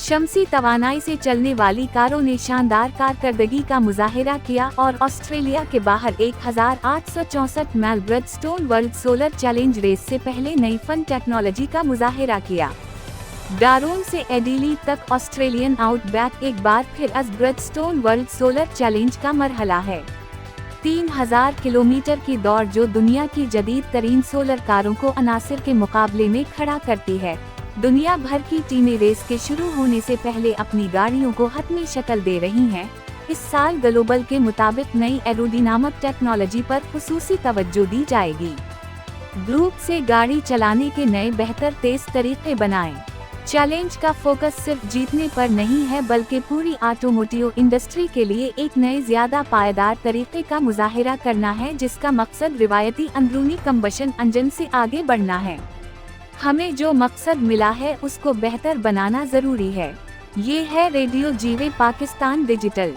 शमसी तवानाई से चलने वाली कारों ने शानदार कारकर्दगी का मुजाहिरा किया और ऑस्ट्रेलिया के बाहर 1864 mile Bridgestone World Solar Challenge race से पहले नई फन टेक्नोलॉजी का मुजाहिरा किया। डारोन से एडिलीड तक ऑस्ट्रेलियन आउटबैक एक बार फिर आज ब्रिजस्टोन वर्ल्ड सोलर चैलेंज का मरहला है। 3000 किलोमीटर की दौड़ जो दुनिया की जदीद तरीन सोलर कारों को अनासिर के मुकाबले में खड़ा करती है। दुनिया भर की टीमें रेस के शुरू होने से पहले अपनी गाड़ियों को हतमी शक्ल दे रही हैं। इस साल ग्लोबल के मुताबिक नई एरोडायनामिक टेक्नोलॉजी पर खुसूसी तवज्जो दी जाएगी। ग्रुप से गाड़ी चलाने के नए बेहतर तेज तरीके बनाएं। चैलेंज का फोकस सिर्फ जीतने पर नहीं है बल्कि पूरी ऑटोमोटिव इंडस्ट्री के लिए एक नए ज्यादा पायदार तरीके का मुजाहिरा करना है, जिसका मकसद रिवायती अंदरूनी कंबशन इंजन से आगे बढ़ना है। हमें जो मकसद मिला है उसको बेहतर बनाना जरूरी है। ये है रेडियो जीवे पाकिस्तान डिजिटल।